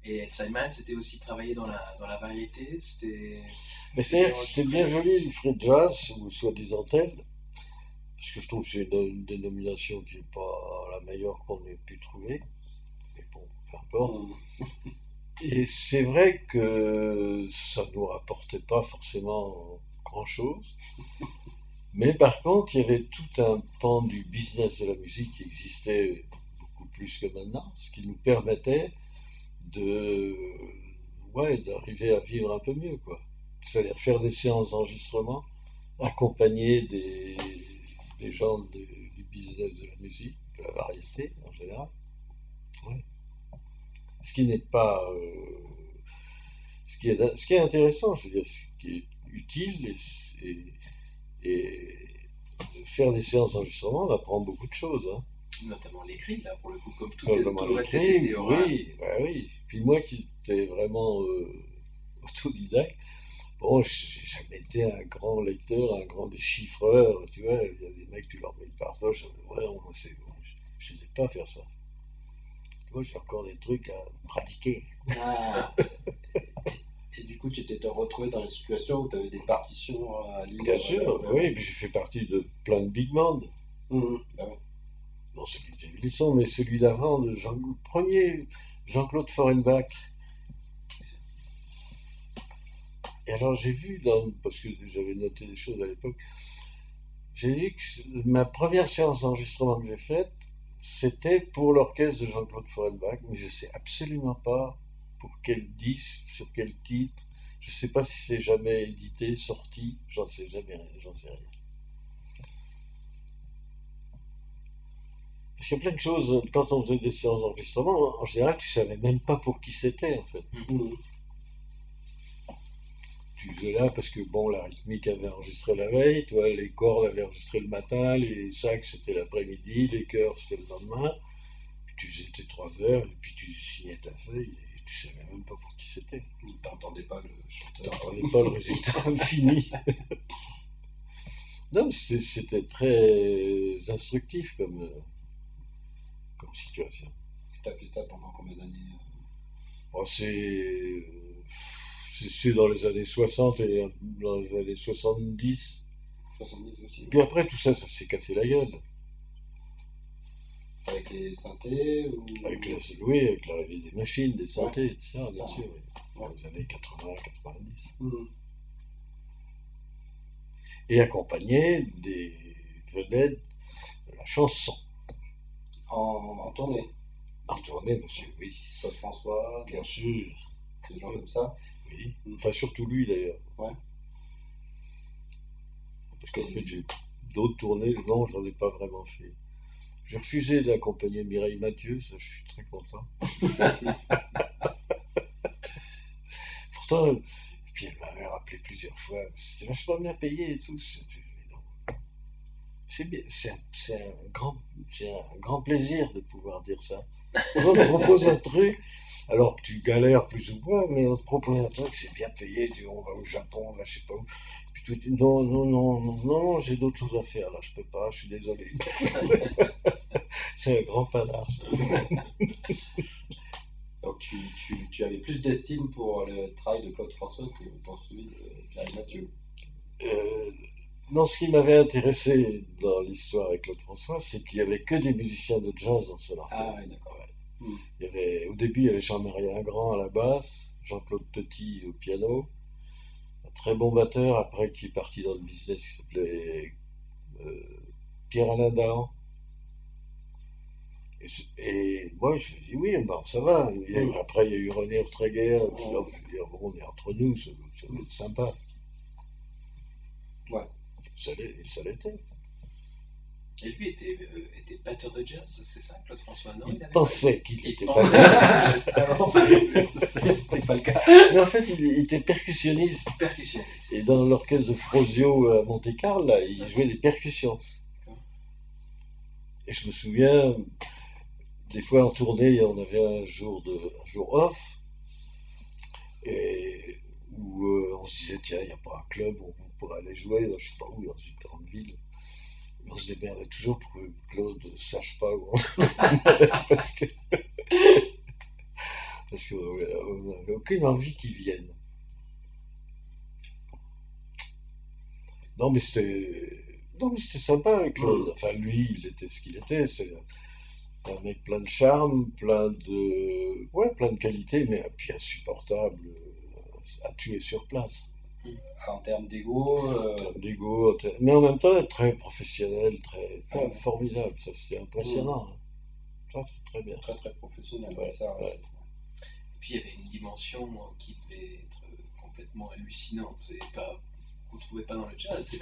Et Ed Simon, c'était aussi travailler dans la variété, Mais c'était c'était enregistré. bien joli le free jazz, ou soi-disant tel, parce que je trouve que c'est une dénomination qui n'est pas la meilleure qu'on ait pu trouver, mais bon, peu importe. Mm. Et c'est vrai que ça ne nous rapportait pas forcément grand-chose, mais par contre, il y avait tout un pan du business de la musique qui existait beaucoup plus que maintenant, ce qui nous permettait de, ouais, d'arriver à vivre un peu mieux, quoi. C'est-à-dire faire des séances d'enregistrement, accompagner des gens du business de la musique, de la variété en général. Ouais. Ce qui n'est pas, ce qui est intéressant, je veux dire, ce qui est utile et faire des séances d'enregistrement, on apprend beaucoup de choses, hein. Notamment l'écrit, là, pour le coup, comme Comment tout le reste était l'écrire, théorat. oui, bah oui. Puis moi qui étais vraiment autodidacte, bon, j'ai jamais été un grand lecteur, un grand déchiffreur, tu vois. Il y a des mecs, tu leur mets le partage, ouais, non, moi, je ne sais pas faire ça. Moi, j'ai encore des trucs à pratiquer. Ah. Et du coup, tu t'étais retrouvé dans une situation où tu avais des partitions à lire. Bien sûr, oui, et puis j'ai fait partie de plein de big bands. Mhm. Bah ouais. Non, celui de Gélisson, mais celui d'avant, le premier, Jean-Claude Forelenbach. Et alors j'ai vu, parce que j'avais noté des choses à l'époque, j'ai vu que ma première séance d'enregistrement que j'ai faite, c'était pour l'orchestre de Jean-Claude Forelenbach, mais je ne sais absolument pas pour quel disque, sur quel titre. Je ne sais pas si c'est jamais édité, sorti, j'en sais jamais rien, j'en sais rien. Parce qu'il y a plein de choses, quand on faisait des séances d'enregistrement, en général, tu savais même pas pour qui c'était, en fait. Mhm. Tu faisais là parce que, bon, la rythmique avait enregistré la veille, toi, les cordes avaient enregistré le matin, les sacs c'était l'après-midi, les chœurs c'était le lendemain. Puis tu faisais tes 3 heures, et puis tu signais ta feuille, et tu savais même pas pour qui c'était. T'entendais pas le chanteur. T'entendais pas le résultat fini. Non, mais c'était très instructif comme situation. Tu as fait ça pendant combien d'années? Bon, c'est dans les années 60 et dans les années 70. 70 aussi. Puis après, tout ça, ça s'est cassé la gueule. Avec les synthés ou... Oui, avec l'arrivée des machines, des synthés, Ouais, etc., c'est bien ça. sûr. Oui. Ouais. Dans les années 80-90. Mhm. Et accompagné des vedettes de la chanson. En tournée. En tournée, monsieur, oui. Claude François, Bien sûr, ces gens comme ça. oui. Enfin, surtout lui, d'ailleurs. Ouais. Parce qu'en fait, j'ai d'autres tournées, non, j'en ai pas vraiment fait. J'ai refusé d'accompagner Mireille Mathieu, ça, je suis très content. Pourtant, puis elle m'avait rappelé plusieurs fois, c'était vachement bien payé et tout. Mais non. C'est un grand plaisir de pouvoir dire ça. On te propose un truc, alors que tu galères plus ou moins, mais on te propose un truc, c'est bien payé, on va au Japon, on va je sais pas où. Puis tu dis non, non, non, non, non, j'ai d'autres choses à faire là, je peux pas, je suis désolé. C'est un grand panard. Donc tu avais plus d'estime pour le travail de Claude François que pour celui de Pierre Mathieu. Non, ce qui m'avait intéressé dans l'histoire avec Claude François, c'est qu'il n'y avait que des musiciens de jazz dans son orchestre. Ah ouais, d'accord. Ouais. Au début, il y avait Jean-Marie Ingrand à la basse, Jean-Claude Petit au piano, un très bon batteur après qui est parti dans le business qui s'appelait Pierre-Alain Dahan. Et moi, je me dis oui, ben, ça va. Après, il y a eu René Urtréguer, puis là, je veux dire, bon, on est entre nous, ça va être sympa. Ouais. Ça l'était. Et lui était batteur de jazz, c'est ça, Claude François? Non, Il avait pensait pas... qu'il Il était pensait. batteur. C'était pas le cas. Mais en fait, il était percussionniste. Percussionniste. Et dans l'orchestre de Frosio à Monte-Carlo, là, il jouait des percussions. Et je me souviens, des fois en tournée, on avait un jour off, et où on se disait, tiens, il n'y a pas un club où on pourrait aller jouer, je ne sais pas où, dans une grande ville. Et on se démerdait toujours pour que Claude ne sache pas où on allait, parce que Parce qu'on n'avait aucune envie qu'ils viennent. Non, mais c'était sympa avec Claude. Enfin, lui, il était ce qu'il était. C'est un mec plein de charme, plein de qualités, mais puis insupportable, à tuer sur place. En termes d'ego, En termes d'ego, mais en même temps, très professionnel, formidable. Ça, c'était impressionnant. Hein. Ça, c'est très bien. très très professionnel. Ouais, Ça, ouais. Et puis il y avait une dimension qui devait être complètement hallucinante. C'est pas, vous ne trouvez pas dans le jazz, c'est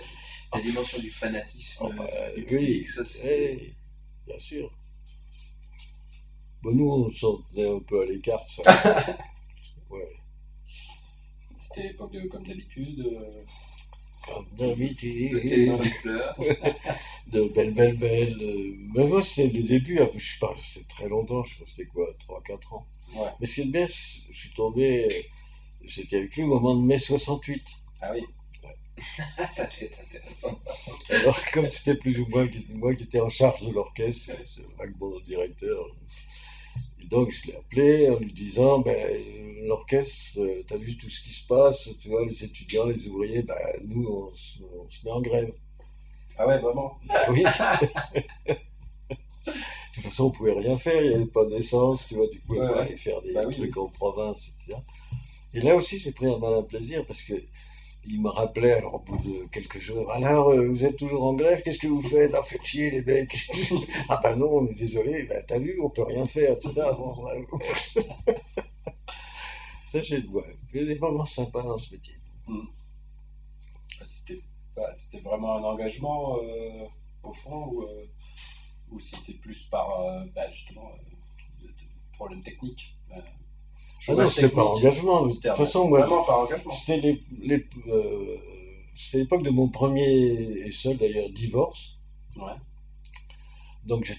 la dimension du fanatisme du public. Oui, Ça, c'est... bien sûr. Bon, nous, on s'en tenait un peu à l'écart, ça. Ouais. C'était l'époque de Comme d'habitude. Comme Le d'habitude, téléphone pleure. de Belle Belle Belle. Mais moi, c'était le début, je sais pas, c'était très longtemps, je crois que c'était quoi, 3 4 ans. Ouais. Mais ce qui est bien, je suis tombé, j'étais avec lui au moment de mai 68. Ah oui. Ça devait être intéressant. Alors, comme c'était plus ou moins moi qui étais en charge de l'orchestre, c'est vaguement le directeur. Et donc, je l'ai appelé en lui disant, l'orchestre, t'as vu tout ce qui se passe, tu vois, les étudiants, les ouvriers, nous, on se met en grève. Ah ouais, vraiment. Oui. De toute façon, on pouvait rien faire, il n'y avait pas d'essence, tu vois, du coup, on pouvait aller faire des trucs en province, etc. Et là aussi, j'ai pris un malin plaisir parce que il me rappelait, alors au bout de quelques jours, alors vous êtes toujours en grève, qu'est-ce que vous faites? Ah, faites chier les mecs. Ah ben non, on est désolé, t'as vu, on peut rien faire, etc. Bon, ça, il y a des moments sympas dans ce métier. C'était vraiment un engagement au fond ou c'était plus par justement problème technique. Ah non, c'était pas engagement. De toute façon, moi, vraiment par engagement. c'était c'était l'époque de mon premier et seul d'ailleurs divorce. Ouais. Donc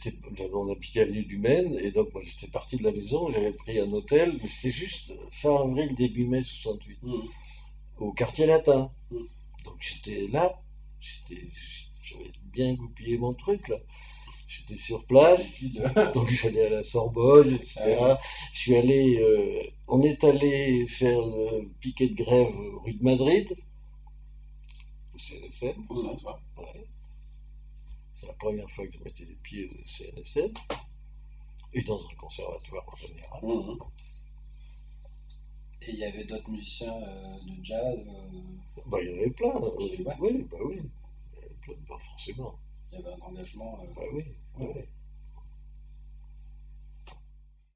on habitait avenue du Maine, et donc moi j'étais parti de la maison, j'avais pris un hôtel, mais c'était juste fin avril, début mai 68, au quartier latin. Donc j'étais là, j'avais bien goupillé mon truc là. J'étais sur place, donc j'allais à la Sorbonne, etc. On est allé faire le piquet de grève rue de Madrid, au CNSM. Ouais. C'est la première fois que je mettais les pieds au CNSM, et dans un conservatoire en général. Et il y avait d'autres musiciens de jazz Il y en avait plein. Ouais. Oui, il y en avait plein, forcément. Il y avait un engagement. Oui.